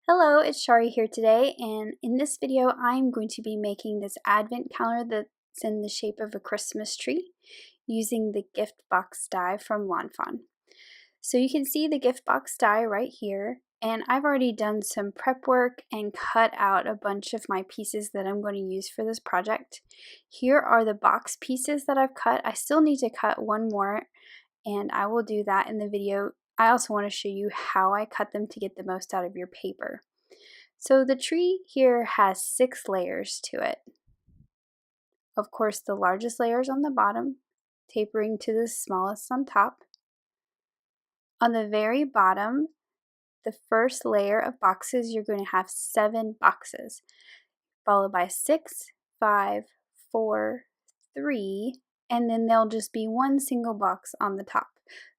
Hello, it's Shari here today, and in this video I'm going to be making this advent calendar that's in the shape of a Christmas tree using the gift box die from Lawn Fawn. So you can see the gift box die right here, and I've already done some prep work and cut out a bunch of my pieces that I'm going to use for this project. Here are the box pieces that I've cut. I still need to cut one more, and I will do that in the video. I also want to show you how I cut them to get the most out of your paper. So the tree here has 6 layers to it. Of course, the largest layer is on the bottom, tapering to the smallest on top. On the very bottom, the first layer of boxes, you're going to have 7 boxes, followed by 6, 5, 4, 3, and then there'll just be one single box on the top.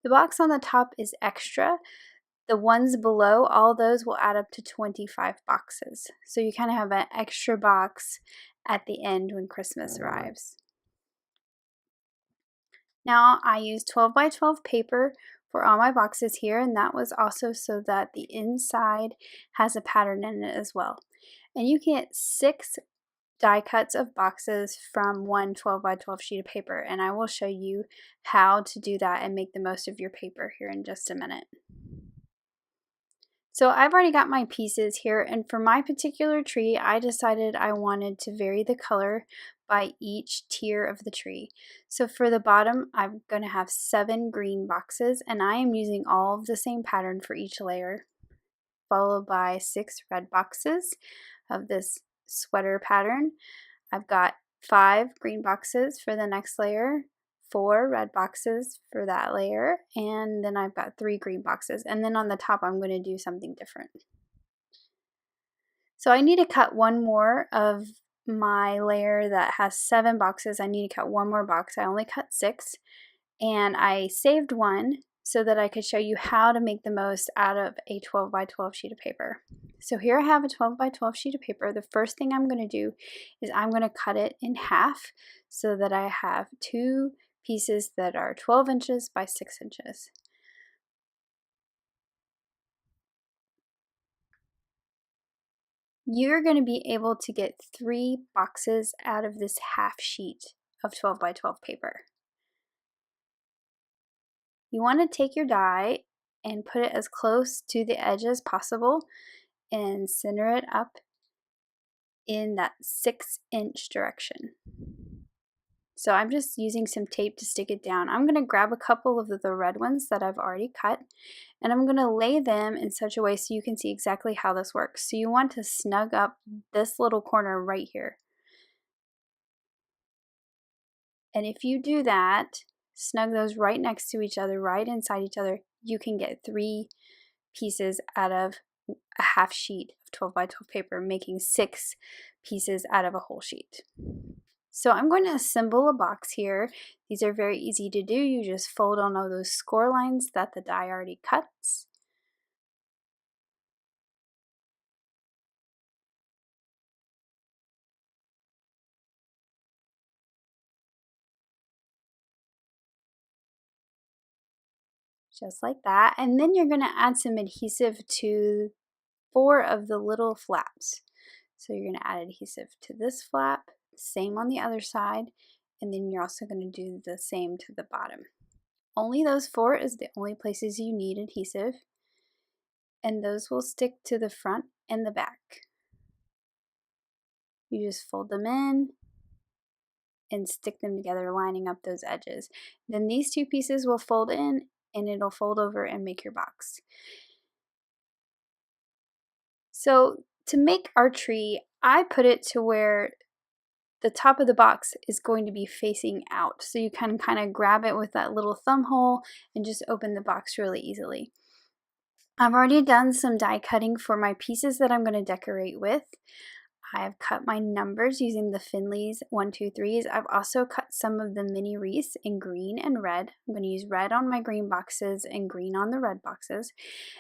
The box on the top is extra. The ones below, all those will add up to 25 boxes. So you kind of have an extra box at the end when Christmas arrives. Now I use 12 by 12 paper for all my boxes here, and that was also so that the inside has a pattern in it as well. And you can get 6 die cuts of boxes from one 12 by 12 sheet of paper, and I will show you how to do that and make the most of your paper here in just a minute. So I've already got my pieces here, and for my particular tree I decided I wanted to vary the color by each tier of the tree. So for the bottom I'm going to have 7 green boxes, and I am using all of the same pattern for each layer, followed by 6 red boxes of this sweater pattern. I've got 5 green boxes for the next layer, 4 red boxes for that layer, and then I've got 3 green boxes, and then on the top I'm going to do something different. So I need to cut one more of my layer that has 7 boxes. I need to cut one more box. I only cut 6, and I saved one so that I could show you how to make the most out of a 12 by 12 sheet of paper. So here I have a 12 by 12 sheet of paper. The first thing I'm going to do is I'm going to cut it in half so that I have 2 pieces that are 12 inches by 6 inches. You're going to be able to get 3 boxes out of this half sheet of 12 by 12 paper. You want to take your die and put it as close to the edge as possible and center it up in that 6-inch direction. So I'm just using some tape to stick it down. I'm going to grab a couple of the red ones that I've already cut, and I'm going to lay them in such a way so you can see exactly how this works. So you want to snug up this little corner right here. And if you do that, snug those right next to each other, right inside each other, you can get 3 pieces out of a half sheet of 12 by 12 paper, making 6 pieces out of a whole sheet. So I'm going to assemble a box here. These are very easy to do. You just fold on all those score lines that the die already cuts. Just like that, and then you're going to add some adhesive to 4 of the little flaps. So you're going to add adhesive to this flap, same on the other side, and then you're also going to do the same to the bottom. Only those 4 is the only places you need adhesive, and those will stick to the front and the back. You just fold them in and stick them together, lining up those edges. Then these 2 pieces will fold in, and it'll fold over and make your box. So to make our tree, I put it to where the top of the box is going to be facing out. So you can kind of grab it with that little thumb hole and just open the box really easily. I've already done some die cutting for my pieces that I'm going to decorate with. I've cut my numbers using the Finley's 1, 2, 3s. I've also cut some of the mini wreaths in green and red. I'm going to use red on my green boxes and green on the red boxes.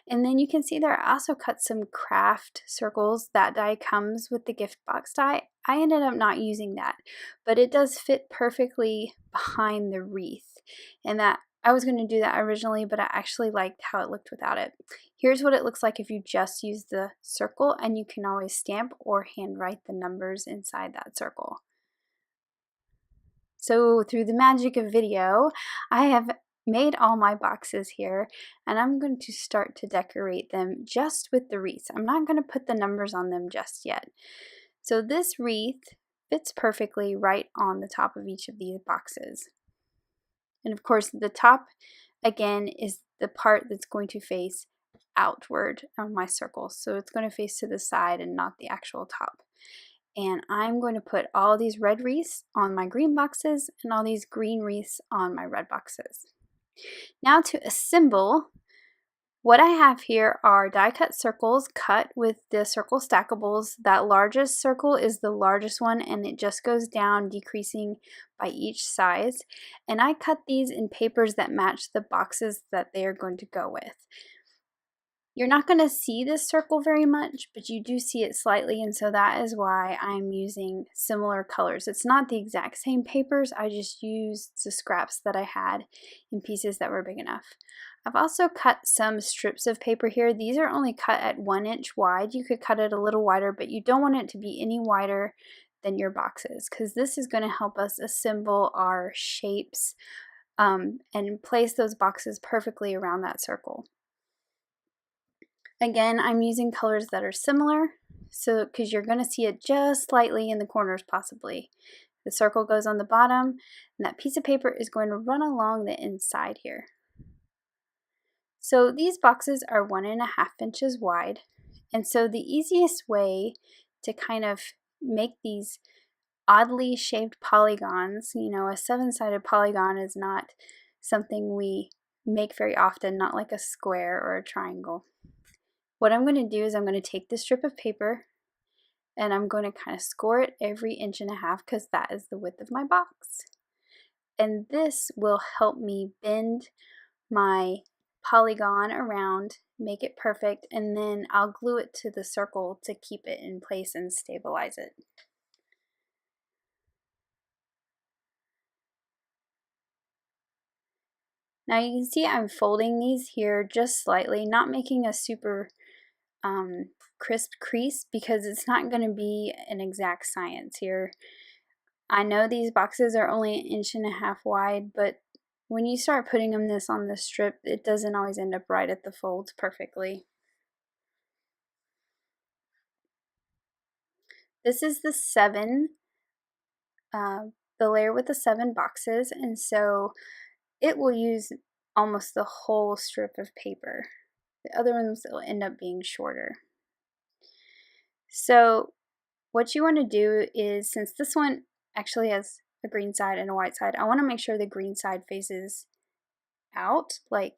And then you can see there I also cut some craft circles. That die comes with the gift box die. I ended up not using that, but it does fit perfectly behind the wreath. And that I was going to do that originally, but I actually liked how it looked without it. Here's what it looks like if you just use the circle, and you can always stamp or handwrite the numbers inside that circle. So through the magic of video, I have made all my boxes here, and I'm going to start to decorate them just with the wreaths. I'm not going to put the numbers on them just yet. So this wreath fits perfectly right on the top of each of these boxes. And of course, the top, again, is the part that's going to face outward on my circle. So it's going to face to the side and not the actual top. And I'm going to put all these red wreaths on my green boxes and all these green wreaths on my red boxes. Now to assemble, what I have here are die cut circles cut with the circle stackables. That largest circle is the largest one, and it just goes down, decreasing by each size. And I cut these in papers that match the boxes that they are going to go with. You're not going to see this circle very much, but you do see it slightly, and so that is why I'm using similar colors. It's not the exact same papers, I just used the scraps that I had in pieces that were big enough. I've also cut some strips of paper here. These are only cut at 1 inch wide. You could cut it a little wider, but you don't want it to be any wider than your boxes, because this is going to help us assemble our shapes and place those boxes perfectly around that circle. Again, I'm using colors that are similar, so because you're going to see it just slightly in the corners possibly. The circle goes on the bottom, and that piece of paper is going to run along the inside here. So these boxes are 1.5 inches wide, and so the easiest way to kind of make these oddly shaped polygons, you know, a 7-sided polygon is not something we make very often, not like a square or a triangle. What I'm going to do is I'm going to take this strip of paper and I'm going to kind of score it every 1.5 inches because that is the width of my box. And this will help me bend my polygon around, make it perfect, and then I'll glue it to the circle to keep it in place and stabilize it. Now you can see I'm folding these here just slightly, not making a super crisp crease because it's not going to be an exact science here. I know these boxes are only 1.5 inches wide, but when you start putting this on the strip, it doesn't always end up right at the folds perfectly. This is the 7, the layer with the 7 boxes, and so it will use almost the whole strip of paper. The other ones will end up being shorter. So what you want to do is, since this one actually has a green side and a white side, I want to make sure the green side faces out, like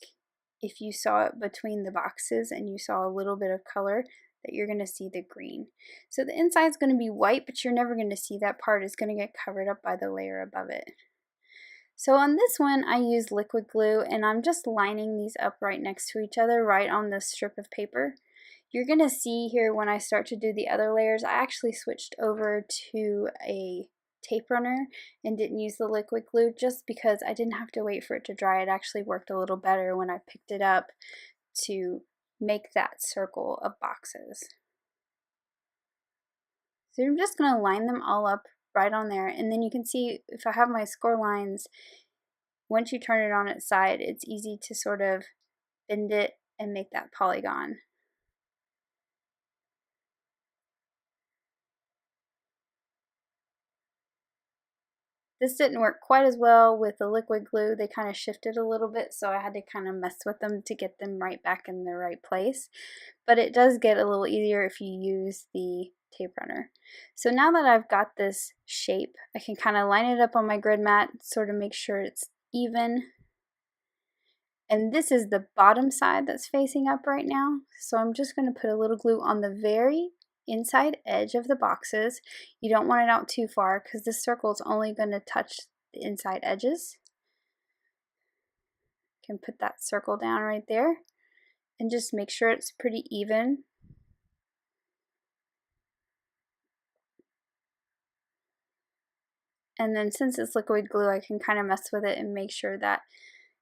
if you saw it between the boxes and you saw a little bit of color, that you're going to see the green. So the inside is going to be white, but you're never going to see that part. It's going to get covered up by the layer above it. So on this one, I use liquid glue, and I'm just lining these up right next to each other, right on the strip of paper. You're going to see here when I start to do the other layers, I actually switched over to a tape runner and didn't use the liquid glue just because I didn't have to wait for it to dry. It actually worked a little better when I picked it up to make that circle of boxes. So I'm just going to line them all up right on there, and then you can see if I have my score lines, once you turn it on its side, it's easy to sort of bend it and make that polygon. This didn't work quite as well with the liquid glue. They kind of shifted a little bit, so I had to kind of mess with them to get them right back in the right place. But it does get a little easier if you use the tape runner. So now that I've got this shape, I can kind of line it up on my grid mat, sort of make sure it's even. And this is the bottom side that's facing up right now. So I'm just going to put a little glue on the very inside edge of the boxes. You don't want it out too far because this circle is only going to touch the inside edges. You can put that circle down right there and just make sure it's pretty even. And then since it's liquid glue, I can kind of mess with it and make sure that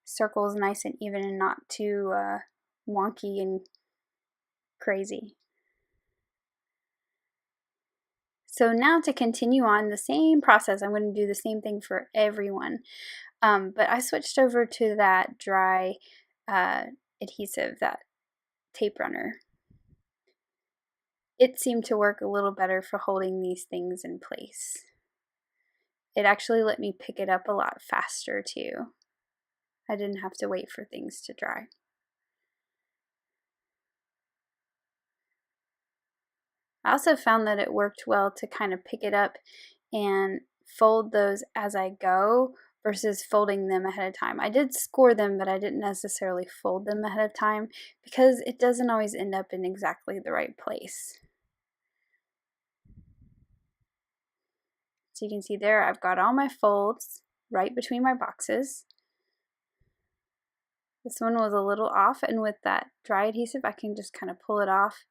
circles nice and even and not too wonky and crazy. So now to continue on the same process, I'm going to do the same thing for everyone. But I switched over to that dry adhesive, that tape runner. It seemed to work a little better for holding these things in place. It actually let me pick it up a lot faster too. I didn't have to wait for things to dry. I also found that it worked well to kind of pick it up and fold those as I go versus folding them ahead of time. I did score them, but I didn't necessarily fold them ahead of time because it doesn't always end up in exactly the right place. So you can see there, I've got all my folds right between my boxes. This one was a little off, and with that dry adhesive, I can just kind of pull it off,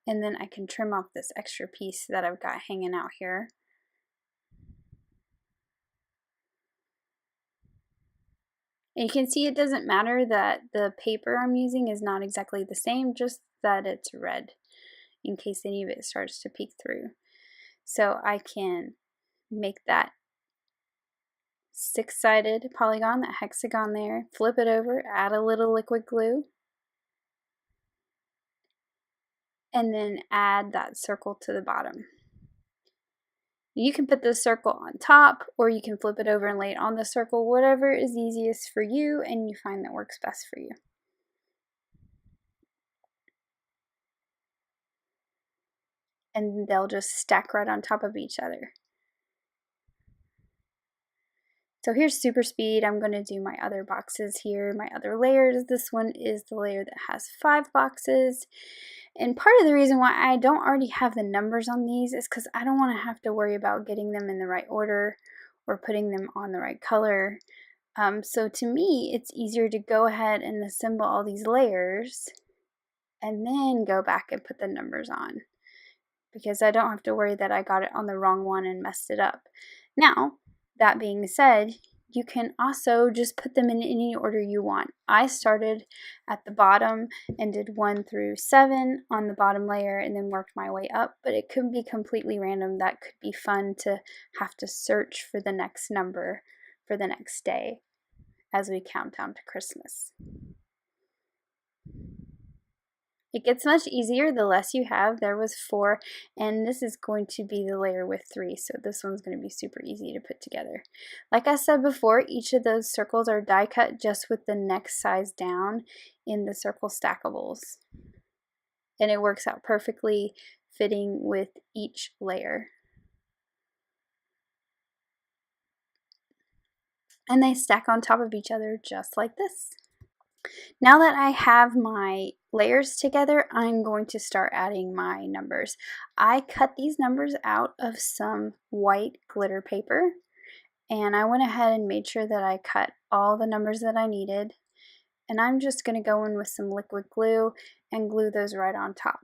and then I can trim off this extra piece that I've got hanging out here. And you can see it doesn't matter that the paper I'm using is not exactly the same, just that it's red in case any of it starts to peek through. So I can make that 6-sided polygon, that hexagon there, flip it over, add a little liquid glue, and then add that circle to the bottom. You can put the circle on top, or you can flip it over and lay it on the circle, whatever is easiest for you and you find that works best for you. And they'll just stack right on top of each other. So here's super speed. I'm going to do my other boxes here, my other layers. This one is the layer that has 5 boxes. And part of the reason why I don't already have the numbers on these is because I don't want to have to worry about getting them in the right order or putting them on the right color. So to me, it's easier to go ahead and assemble all these layers and then go back and put the numbers on, because I don't have to worry that I got it on the wrong one and messed it up. Now, that being said, you can also just put them in any order you want. I started at the bottom and did 1 through 7 on the bottom layer and then worked my way up, but it could be completely random. That could be fun to have to search for the next number for the next day as we count down to Christmas. It gets much easier the less you have. There was 4, and this is going to be the layer with 3, so this one's going to be super easy to put together. Like I said before, each of those circles are die cut just with the next size down in the circle stackables. And it works out perfectly fitting with each layer. And they stack on top of each other just like this. Now that I have my layers together, I'm going to start adding my numbers. I cut these numbers out of some white glitter paper, and I went ahead and made sure that I cut all the numbers that I needed, and I'm just going to go in with some liquid glue and glue those right on top.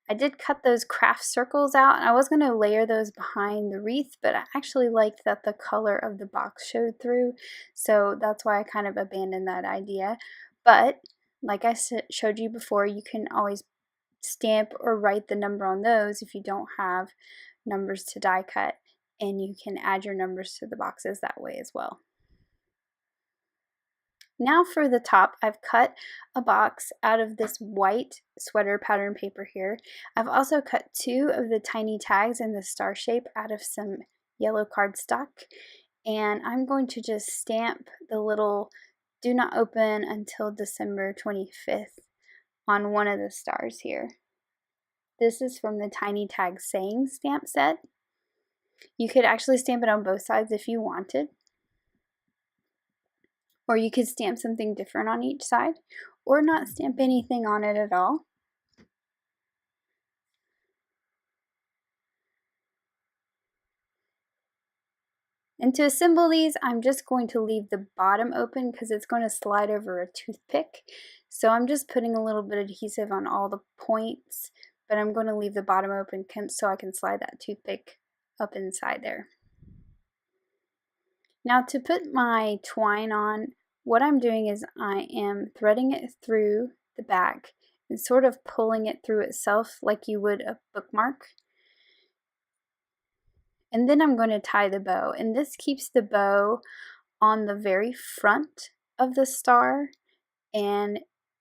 I did cut those craft circles out, and I was going to layer those behind the wreath, but I actually liked that the color of the box showed through, so that's why I kind of abandoned that idea. But like I showed you before, you can always stamp or write the number on those if you don't have numbers to die cut, and you can add your numbers to the boxes that way as well. Now for the top, I've cut a box out of this white sweater pattern paper here. I've also cut 2 of the tiny tags in the star shape out of some yellow cardstock, and I'm going to just stamp the little "Do not open until December 25th" on one of the stars here. This is from the Tiny Tag Saying stamp set. You could actually stamp it on both sides if you wanted. Or you could stamp something different on each side, or not stamp anything on it at all. And to assemble these, I'm just going to leave the bottom open because it's going to slide over a toothpick. So I'm just putting a little bit of adhesive on all the points, but I'm going to leave the bottom open so I can slide that toothpick up inside there. Now to put my twine on, what I'm doing is I am threading it through the back and sort of pulling it through itself like you would a bookmark. And then I'm going to tie the bow, and this keeps the bow on the very front of the star and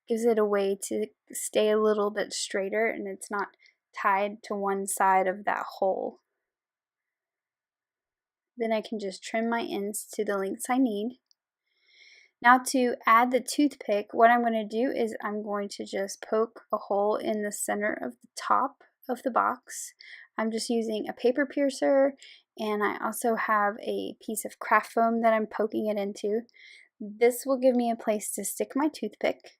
gives it a way to stay a little bit straighter, and it's not tied to one side of that hole. Then I can just trim my ends to the lengths I need. Now to add the toothpick, what I'm going to do is I'm going to just poke a hole in the center of the top of the box. I'm just using a paper piercer, and I also have a piece of craft foam that I'm poking it into. This will give me a place to stick my toothpick.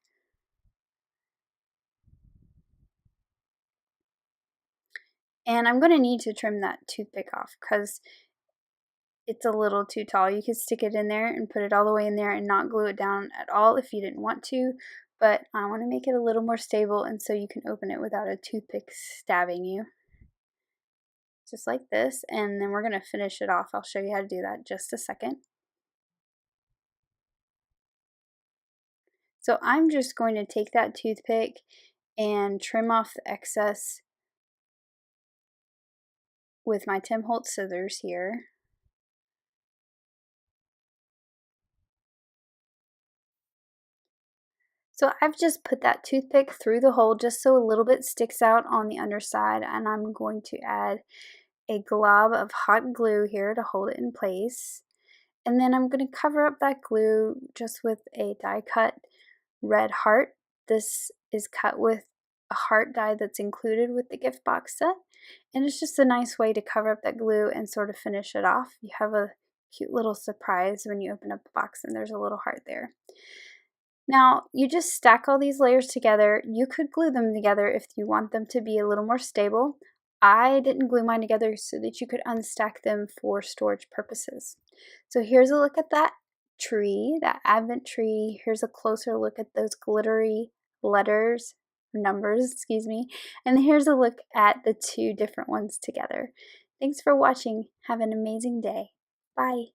And I'm going to need to trim that toothpick off because it's a little too tall. You could stick it in there and put it all the way in there and not glue it down at all if you didn't want to, but I want to make it a little more stable and so you can open it without a toothpick stabbing you. Just like this, and then we're going to finish it off. I'll show you how to do that in just a second. So I'm just going to take that toothpick and trim off the excess with my Tim Holtz scissors here. So I've just put that toothpick through the hole just so a little bit sticks out on the underside, and I'm going to add a glob of hot glue here to hold it in place. And then I'm going to cover up that glue just with a die cut red heart. This is cut with a heart die that's included with the gift box set, and it's just a nice way to cover up that glue and sort of finish it off. You have a cute little surprise when you open up the box and there's a little heart there. Now, you just stack all these layers together. You could glue them together if you want them to be a little more stable. I didn't glue mine together so that you could unstack them for storage purposes. So here's a look at that tree, that Advent tree. Here's a closer look at those glittery numbers, excuse me. And here's a look at the two different ones together. Thanks for watching. Have an amazing day. Bye.